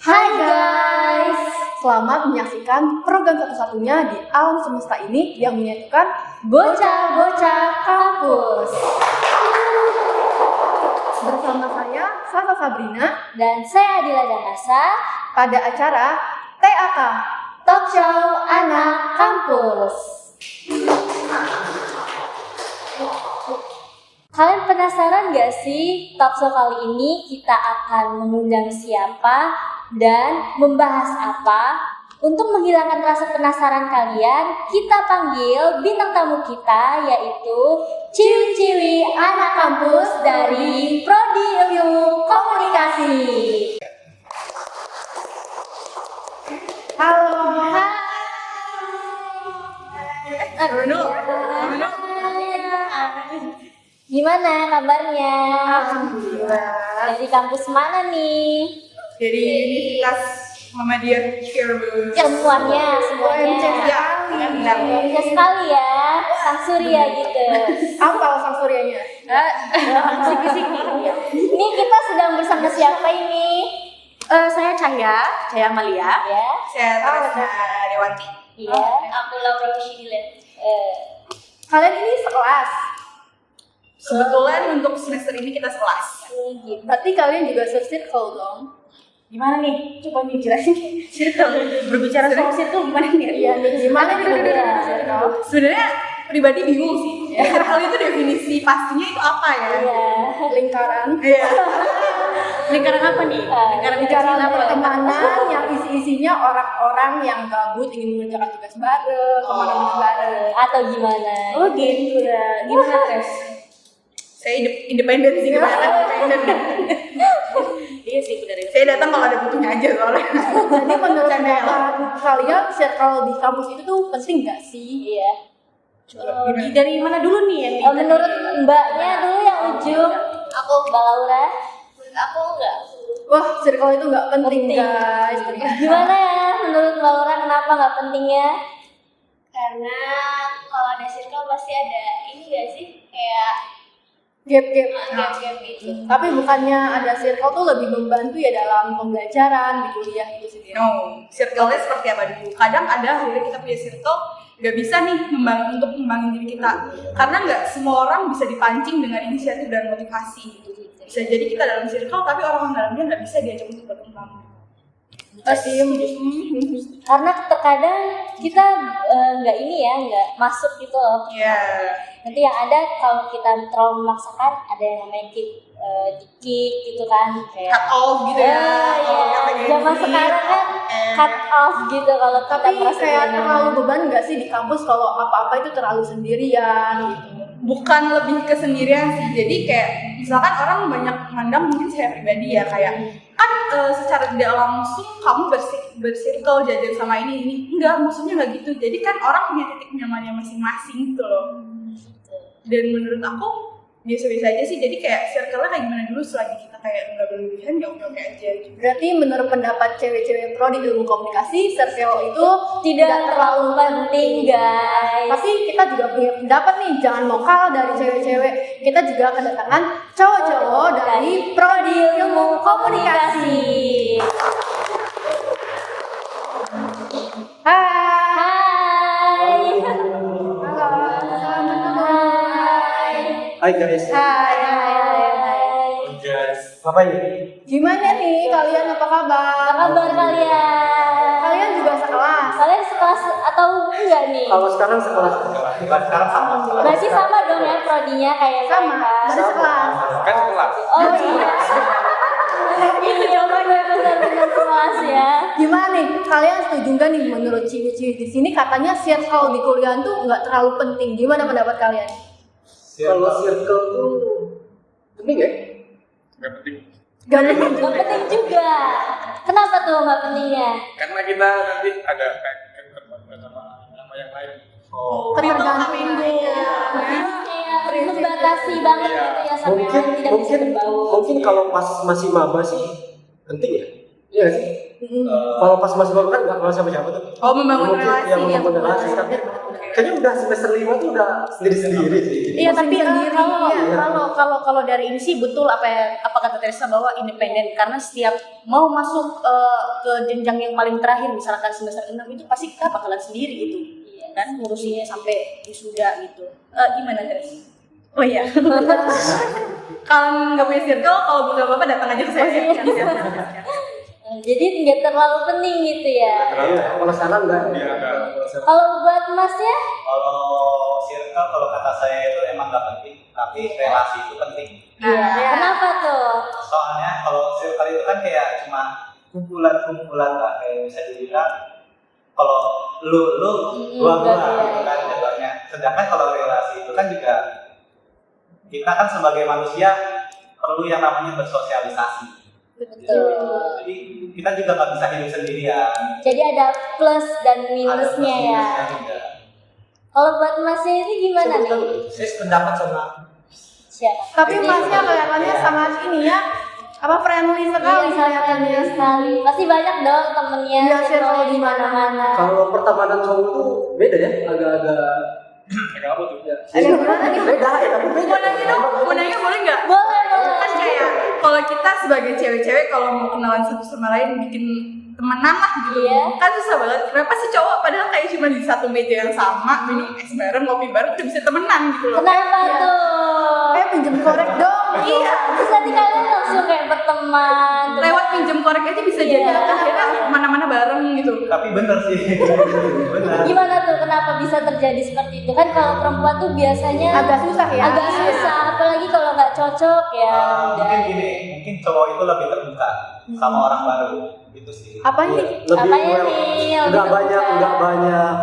Hai guys, selamat menyaksikan program satu-satunya di alam semesta ini yang menyatukan bocah-bocah kampus. Bersama saya, Sasa Sabrina, Dan saya Adila Danasa pada acara TAK, Talk Show Anak Kampus. Kalian penasaran gak sih talk show kali ini kita akan mengundang siapa dan membahas apa? Untuk menghilangkan rasa penasaran kalian, kita panggil bintang tamu kita yaitu ciwi-ciwi anak kampus dari Prodi Ilmu Komunikasi. Halo. Gimana kabarnya? Alhamdulillah. Dari kampus mana nih? Dari Universitas Muhammadiyah Cirebon. Semuanya. Ya, Bisa sekali ya, sang surya gitu. Apa sang suryanya? Ini kita sedang bersama siapa ini? Saya Cahya Malia. Ya, Saya Teresna Dewanti. iya. Aku Laura Wishidilen. Kalian ini sekelas. Kebetulan untuk semester ini kita sekelas. Gitu. Berarti kalian juga circle dong? Gimana nih? Coba nih jelasin. Circle. Berbicara soal circle gimana nih? Iya, gimana nih circle? Sebenarnya pribadi bingung sih. Circle itu definisi pastinya itu apa ya? Iya. Lingkaran. Iya. Lingkaran apa nih? Lingkaran pertemanan yang isi-isinya orang-orang yang gabut ingin mengerjakan tugas bareng, kemana-mana bareng. Atau gimana? Oh gitu ya. Gimana Tres? Saya independen sih kebanyakan independen. Iya sih benar. Saya datang kalau ada butuhnya aja soalnya. Jadi menurut kalian circle di kampus itu tuh penting nggak sih? Iya. Dari mana dulu nih yang Menurut mbaknya dulu yang ujung. Aku Mbak Laura. Aku enggak. Wah, circle itu nggak penting, Penting. guys. Gimana ya menurut Mbak Laura kenapa nggak pentingnya? Karena kalau ada circle pasti ada ini gak sih kayak Gap-gap. gap-gap gitu. Tapi bukannya ada circle tuh lebih membantu ya dalam pembelajaran di kuliah itu sendiri. No, circle-nya seperti apa dulu? Kadang ada akhirnya kita punya circle nggak bisa nih untuk mengembangin diri kita karena nggak semua orang bisa dipancing dengan inisiatif dan motivasi. Bisa jadi kita dalam circle tapi orang dalamnya nggak bisa diajak untuk berkembang. Karena terkadang kita nggak masuk gitu loh. Iya. Nanti yang ada kalau kita terlalu memaksakan ada yang namanya kick gitu kan kayak Cut off gitu ya. Kalau kata iya. Zaman gini. sekarang kan cut off gitu kalau kita Tapi merasa kayak nyaman. terlalu beban nggak sih di kampus kalau apa-apa itu terlalu sendirian gitu? Bukan lebih ke sendirian sih, jadi kayak misalkan orang banyak mandang mungkin saya pribadi ya kayak kan secara tidak langsung kamu bersirkel jajan sama ini enggak, maksudnya nggak gitu. Jadi kan orang punya titik nyamannya masing-masing gitu loh. Dan menurut aku biasa-biasa aja sih, jadi kayak circle-nya kayak gimana dulu selagi kita kayak nggak berlebihan ya oke aja gitu. Berarti menurut pendapat cewek-cewek pro di ilmu komunikasi, circle itu tidak terlalu penting guys. Tapi kita juga punya pendapat nih, jangan lokal dari cewek-cewek. Kita juga kedatangan cowok-cowok dari Prodi Ilmu Komunikasi. Hai. Hai. Hai guys. Hai. Ngapain? Gimana nih kalian, apa kabar? Apa kabar kalian? Kalian juga sekelas? Kalian sekelas atau enggak nih? Kalau sekarang sekolah sekarang sama. Berarti sama dong ya prodinya kayak Sama, mereka. dari sekelas. Kan sekolah. Oh iya. Iya benar-benar kelas ya. Gimana nih, kalian setuju nggak nih menurut ciwi-ciwi di sini katanya circle di kuliah tuh nggak terlalu penting. Gimana pendapat kalian? Kalau circle tuh penting ya? Nggak penting Gak penting Gak penting juga. Kenapa tuh nggak pentingnya? karena kita nanti ada kayak sama yang lain. Ketergantungan. Kayak membatasi banget gitu ya sampai orang tidak bisa berbaur. Mungkin kalau pas masih maba sih penting ya? Iya sih. Kalau pas masih baru kan nggak kenal siapa-siapa tuh. Oh, membangun Mungkin relasi. yang membangun relasi, tapi kayaknya udah semester 5 tuh udah sendiri-sendiri sih. Iya, tapi sendiri, kalau dari ini sih betul apa kata Teresa bahwa independen, karena setiap mau masuk ke jenjang yang paling terakhir misalkan semester 6 itu pasti kita bakalan sendiri gitu. Kan ngurusinnya sampai wisuda gitu. Gimana Teresa? Oh iya. Kalau nggak punya circle, kalau butuh apa-apa datang aja ke saya. Jadi nggak terlalu penting gitu ya. Iya, kalau sekarang enggak. Iya, enggak. Kalau buat Masnya? Kalau circle, kalau kata saya itu emang nggak penting, tapi relasi itu penting. Iya. Kenapa tuh? Soalnya kalau circle itu kan kayak cuma kumpulan lah, kayak bisa dibilang kalau lu gua gitu kan jatuhnya. Sedangkan kalau relasi itu kan juga kita kan sebagai manusia perlu yang namanya bersosialisasi. Betul. Jadi kita juga nggak bisa hidup sendirian. Jadi ada plus dan minusnya ya. Kalau buat Masnya ini gimana nih? Saya pendapat sama Siapa? Tapi Masnya kelihatannya sangat ini ya, friendly sekali kelihatannya. Sekali. Pasti banyak dong temennya. Iya, circle circle di mana-mana. kalau pertemanan cowok tuh beda ya, agak-agak Kayak apa tuh? beda ya, tapi beda. Mau nanya dong, mau nanya boleh nggak? Boleh. Kan kayak kalau kita sebagai cewek-cewek kalau mau kenalan satu sama lain bikin temenan lah gitu. Iya. Kan susah banget. Kenapa sih cowok padahal kayak cuma di satu meja yang sama, minum es bareng, ngopi bareng udah bisa temenan gitu loh. Kenapa Iya. tuh? Pinjem korek dong. Iya. Terus nanti kalian langsung kayak berteman. Lewat pinjem korek aja bisa jadi Iya. kan akhirnya kemana-mana bareng gitu. Tapi bener sih, bener. Gimana tuh? Kenapa bisa terjadi seperti itu? Kan kalau perempuan tuh biasanya Agak susah ya. agak susah, apalagi kalau nggak cocok ya. Mungkin gini, mungkin cowok itu lebih terbuka sama orang baru, itu sih. Apa ini? Lebih Apanya nih? Lebih nggak banyak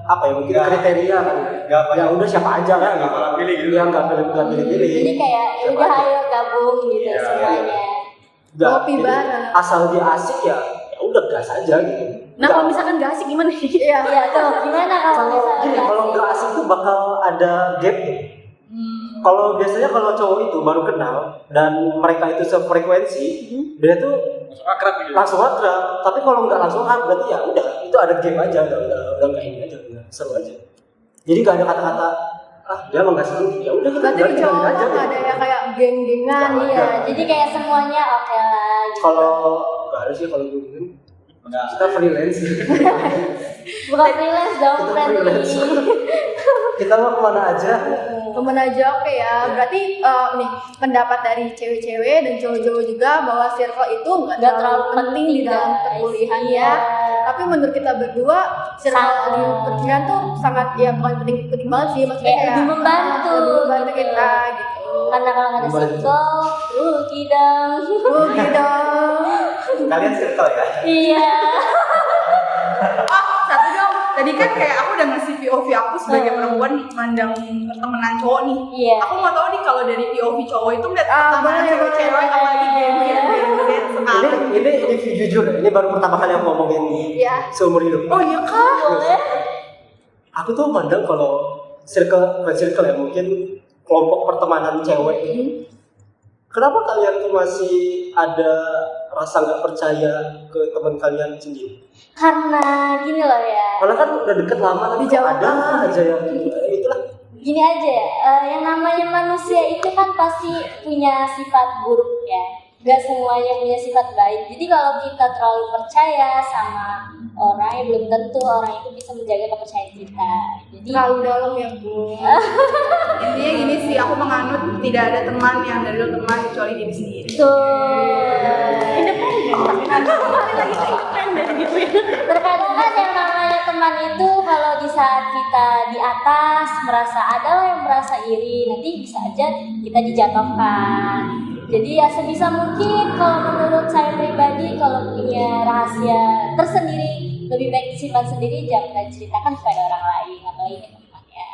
apa ya, mungkin Nggak. kriteria kan. Nggak banyak. Ya udah siapa aja kan. Nggak pilih gitu. Ya nggak pilih-pilih. Jadi kayak ya udah ayo gabung gitu Iya, semuanya. Nggak, Ngopi jadi bareng. asal dia asik ya udah gas aja gitu. Nah, kalau misalkan gak asik gimana? Iya. Iya tuh, gimana kalau kalau misalnya gini, nggak kalau asik? nggak asik tuh bakal ada gap tuh. Kalau biasanya kalau cowok itu baru kenal dan mereka itu sefrekuensi, dia tuh Langsung akrab gitu. langsung akrab. Tapi kalau nggak langsung akrab berarti ya udah itu ada gap aja, udah nggak ini aja, udah seru aja. Jadi nggak ada kata-kata dia emang nggak seru, ya udah kita Berarti di cowok aja. nggak ada ya kayak geng-gengan. Nggak Iya, ada. jadi kayak semuanya oke lah gitu. Kalau nggak ada sih kalau gitu, kita freelance. Bukan freelance dong, Kita friendly. freelance. Kita mau kemana aja. Temen aja oke ya. Berarti nih pendapat dari cewek-cewek dan cowok-cowok juga bahwa circle itu nggak Nggak terlalu penting di dalam guys. perkuliahan Iya. ya. Tapi menurut kita berdua circle Sangat. di perkuliahan tuh sangat ya bukan penting banget sih, maksudnya Kayak lebih membantu, lebih membantu gitu. kita gitu. Karena kalau nggak ada Membantu. circle, rugi dong. Rugi dong. Kalian circle ya? Iya. Satu dong. Tadi kan kayak aku udah ngasih POV aku sebagai perempuan mandang pertemanan cowok nih. Iya. Aku mau tahu nih kalau dari POV cowok itu lihat Ah, pertemanan boleh, cewek-cewek boleh. apalagi geng-geng sekali. Ini jujur, ini baru pertama kali aku ngomongin Iya. seumur hidup. Oh iya kak? Boleh. Aku tuh mandang kalau bukan circle ya, mungkin kelompok pertemanan cewek ini. Kenapa kalian tuh masih ada rasa nggak percaya ke teman kalian sendiri? Karena gini loh ya. Karena kan udah deket lama tapi Dijawab ada apa? aja yang itulah. Gini aja ya, yang namanya manusia itu kan pasti punya sifat buruk ya. Gak semuanya punya sifat baik. Jadi kalau kita terlalu percaya sama orang, belum tentu orang itu bisa menjaga kepercayaan kita. Jadi Terlalu dalam ya Bu. Intinya gini sih, aku menganut tidak ada teman yang dari dulu teman kecuali diri sendiri. terkadang kan yang namanya teman itu kalau di saat kita di atas merasa ada lah yang merasa iri, nanti bisa aja kita dijatuhkan. Jadi ya sebisa mungkin kalau menurut saya pribadi kalau punya rahasia tersendiri lebih baik disimpan sendiri, jangan ceritakan kepada orang lain apalagi ke teman ya.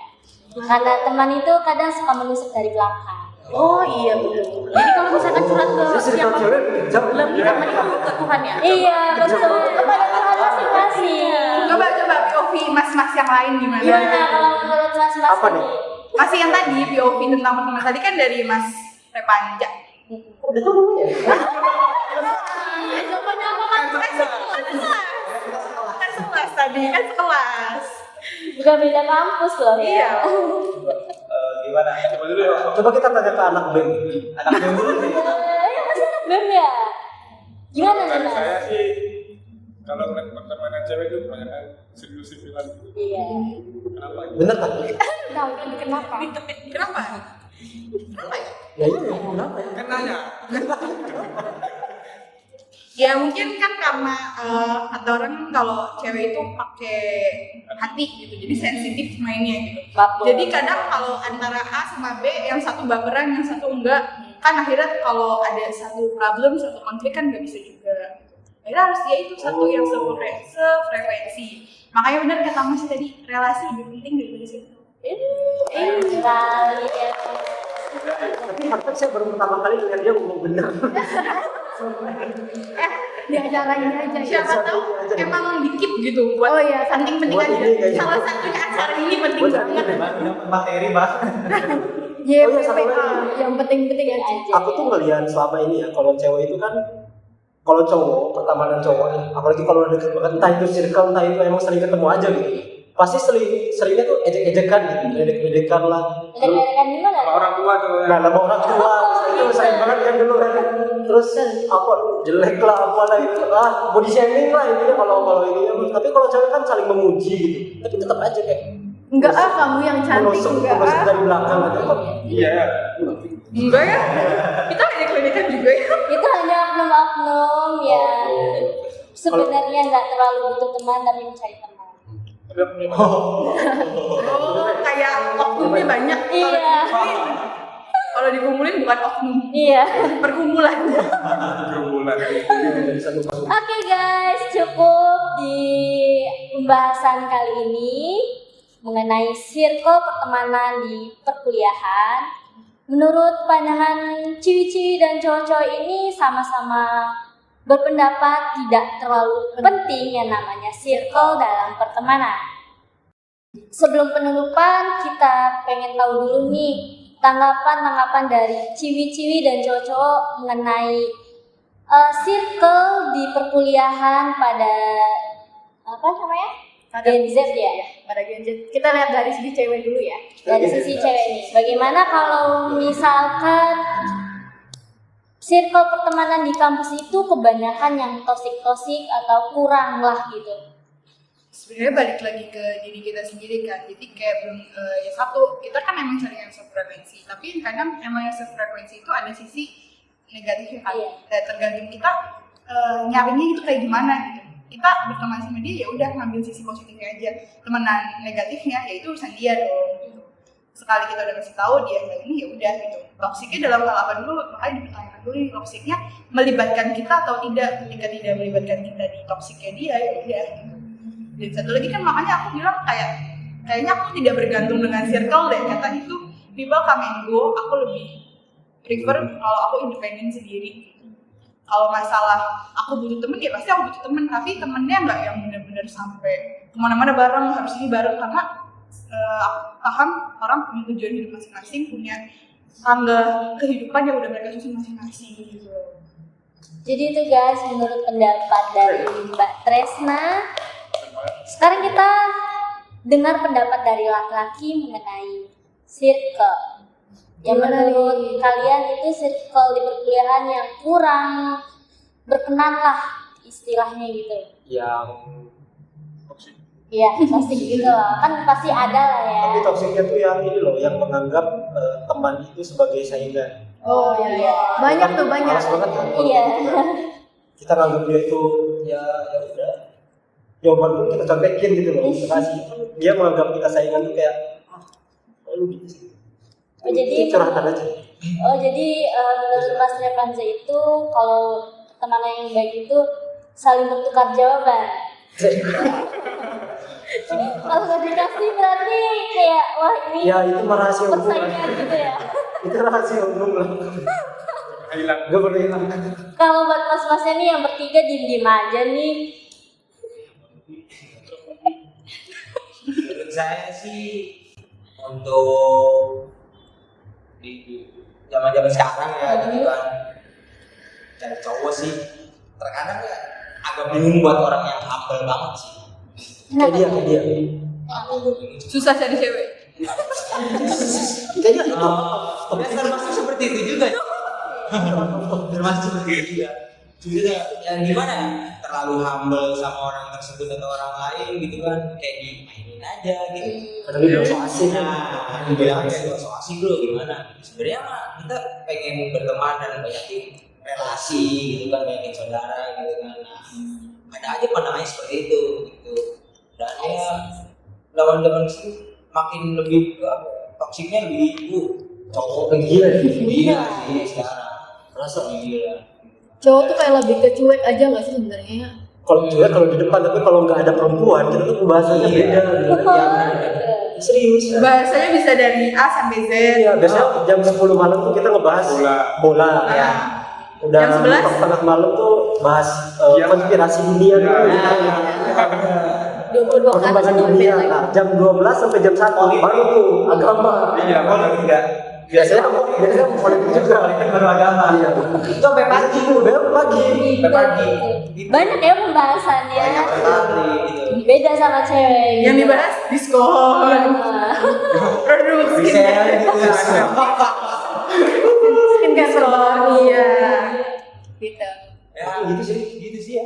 Karena teman itu kadang suka menusuk dari belakang. Oh iya betul. Jadi kalau misalkan curhat ke Jadi circle siapa cewek kejam. lebih menipu ke Tuhan ya. Iya betul, kepada Tuhan masing-masing. Coba POV mas-mas yang lain gimana? Gimana kalau menurut mas-mas Apa nih? Masih yang tadi POV tentang pertemanan tadi kan dari Mas Repanja. Udah tahu ya? Kan sekelas tadi, kan sekelas. Bukan beda kampus loh ya. Iya. Gimana? Coba dulu ya. Coba kita tanya ke anak BEM. Anak yang dulu nih. Ya masih anak BEM ya. Gimana Dari Mas? saya sih kalau ngeliat pertemanan cewek itu kebanyakan sipil-sipilan gitu. Iya. Kenapa? Bener kan? Kenapa? Kenapa? Ya itu kenapa ya? Kan nanya. Ya mungkin kan karena kata orang kalau cewek itu pakai hati gitu, jadi sensitif mainnya gitu. Baper. Jadi kadang kalau antara A sama B, yang satu baperan, yang satu enggak, kan akhirnya kalau ada satu problem, satu konflik kan nggak bisa juga. Akhirnya harus dia itu satu yang sefrekuensi. Makanya benar kata Mas tadi, relasi lebih penting daripada situ. Sekali ya. Tapi fakta saya baru pertama kali lihat dia ngomong bener. Di acara ini aja ya. Siapa tahu emang dikit gitu buat Oh iya, penting-penting buat aja. ini kayaknya. Salah satunya acara ini penting Buat banget. ini. Dapat materi bah. YPPA Oh iya, satu lagi. yang penting-penting aja. Aku tuh ngelihat selama ini ya, kalau cewek itu kan, kalau cowok, pertemanan cowok nih, apalagi kalau udah deket banget, entah itu circle, entah itu emang sering ketemu aja gitu. Pasti seringnya tuh ejek-ejekan gitu, ledek-ledekan lah. Ledekan gimana? Sama orang tua tuh. Nah, nama orang tua, itu sering banget kan dulu kan. Terus apa jelek lah, apalah itu, body shaming lah intinya kalau ini. Tapi kalau cewek kan saling memuji gitu, tapi tetap aja kayak Enggak kamu yang cantik enggak menusuk dari belakang gitu. Iya ya. Enggak ya? Kita hanya klinikan juga ya. Itu hanya oknum-oknum ya. Sebenarnya nggak terlalu butuh teman tapi mencari teman. Oh, kayak oknumnya banyak. Iya. Kalau dikumpulin bukan oknum, Iya. perkumpulan. Gerombolan. Oke guys, cukup di pembahasan kali ini mengenai circle pertemanan di perkuliahan. Menurut pandangan ciwi-ciwi dan cowok-cowok ini sama-sama berpendapat tidak terlalu penting yang namanya circle dalam pertemanan. Sebelum penutupan, kita pengen tahu dulu nih tanggapan dari ciwi-ciwi dan cowok-cowok mengenai circle di perkuliahan pada apa namanya? Gen Z ya. pada Gen Z. Kita lihat dari sisi cewek dulu ya. Dari sisi cewek nih, bagaimana kalau misalkan circle pertemanan di kampus itu kebanyakan yang toksik atau kurang lah gitu? Sebenarnya balik lagi ke diri kita sendiri kan. Jadi kayak belum ya satu, kita kan emang cari yang sefrekuensi, tapi kadang emang yang sefrekuensi itu ada sisi negatifnya kan. Iya. Dan tergantung kita nyarinya itu kayak gimana gitu. Kita berteman sama dia ya udah ngambil sisi positifnya aja. Temenan negatifnya ya itu urusan dia dong. Sekali kita udah kasih tahu dia kayak ini ya udah gitu. Toksiknya dalam hal apa dulu? Makanya dipertanyakan dulu nih, toksiknya melibatkan kita atau tidak. Ketika tidak melibatkan kita di toksiknya dia ya udah gitu. Dan satu lagi kan makanya aku bilang kayaknya aku tidak bergantung dengan circle deh. Kata itu people come and go, aku lebih prefer kalau aku independen sendiri. Kalau masalah aku butuh temen ya pasti aku butuh temen, tapi temennya nggak yang benar-benar sampai kemana-mana bareng, harus ini bareng, karena aku paham orang punya tujuan hidup masing-masing, punya tangga kehidupan yang udah mereka susun masing-masing gitu. Jadi itu guys, menurut pendapat dari Mbak Tresna. Sekarang kita dengar pendapat dari laki-laki mengenai circle. Yang menurut kalian itu circle di perkuliahan yang kurang berkenan lah istilahnya gitu. Yang Iya, pasti gitu lah. Kan pasti ada lah ya. tapi toksiknya tuh yang ini loh, yang menganggap teman itu sebagai saingan. Oh iya. Banyak tuh banyak. Malas banget kan kalau Iya. gitu kan. Kita nganggap dia itu ya udah. Jawaban pun kita contekin gitu loh. Kasih dia menganggap kita saingan tuh kayak lu gitu sih. Oh, jadi Itu curhatan aja. Menurut Mas Revanza itu kalau pertemanan yang baik itu saling bertukar jawaban. Kalau nggak dikasih berarti kayak wah ini Ya itu mah rahasia umum. persaingan gitu ya. Itu rahasia umum lah. Hilang. Gak boleh hilang. Kalau buat mas-masnya nih yang bertiga diem-diem aja nih. Menurut saya sih untuk di zaman-zaman sekarang ya gitu kan cari cowok sih terkadang ya agak bingung buat orang yang humble banget sih. Kayak dia. Susah cari cewek. Kayaknya itu. Ya termasuk seperti itu juga. Termasuk seperti itu juga. Juga ya gimana ya? Terlalu humble sama orang tersebut atau orang lain gitu kan, kayak dimainin aja gitu. Kadang dia so asing. Nah, dibilang kayak so asing bro gimana? Sebenarnya mah kita pengen berteman dan banyakin relasi gitu kan, banyakin saudara gitu kan. Nah, ada aja pandangannya seperti itu gitu. Dan ya lawan-lawan sih makin lebih toksiknya lebih cowok Gila ya. gila sih sekarang. Rasa Gila. Cowok tuh kayak lebih ke cuek aja nggak sih sebenarnya? kalau juga kalau di depan, tapi kalau nggak ada perempuan kita tuh bahasanya beda gitu. Iya. Serius. Bahasanya bisa dari A sampai Z. Iya, biasanya jam 10 malam tuh kita ngebahas bola. Ya. Udah Jam 11? tengah malam tuh bahas konspirasi dunia tuh. 22 kan Perkembangan dunia. Nah, jam 12 sampai jam 1 baru tuh agama. Iya, kalau tidak Biasanya politik juga. baru agama. Iya. Itu sampai pagi tuh. Sampai pagi. Sampai pagi. Banyak ya pembahasannya. Banyak sekali gitu. Beda sama cewek. Yang dibahas diskon, produk skincare, skincare salon, iya. Gitu. Ya gitu sih ya.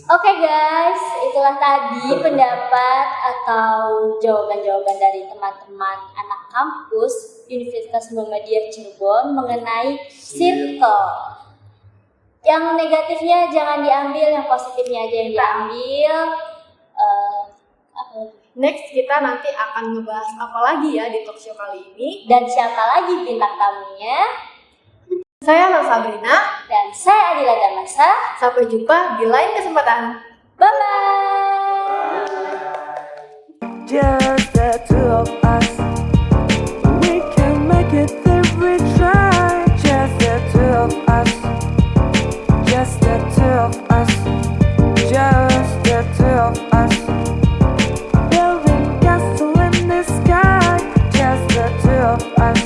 Oke guys, itulah tadi pendapat atau jawaban-jawaban dari teman-teman anak kampus Universitas Muhammadiyah Cirebon mengenai circle. Yang negatifnya jangan diambil, yang positifnya aja yang diambil. Next kita nanti akan ngebahas apa lagi ya di talk show kali ini. Dan siapa lagi bintang tamunya? Saya Nal Sabrina. Dan saya Adila Damasa. Sampai jumpa di lain kesempatan. Bye-bye! Just the two of us. We can make it if we try. Just the two of us. Just the two of us. Just the two of us. Building castle in the sky. Just the two of us.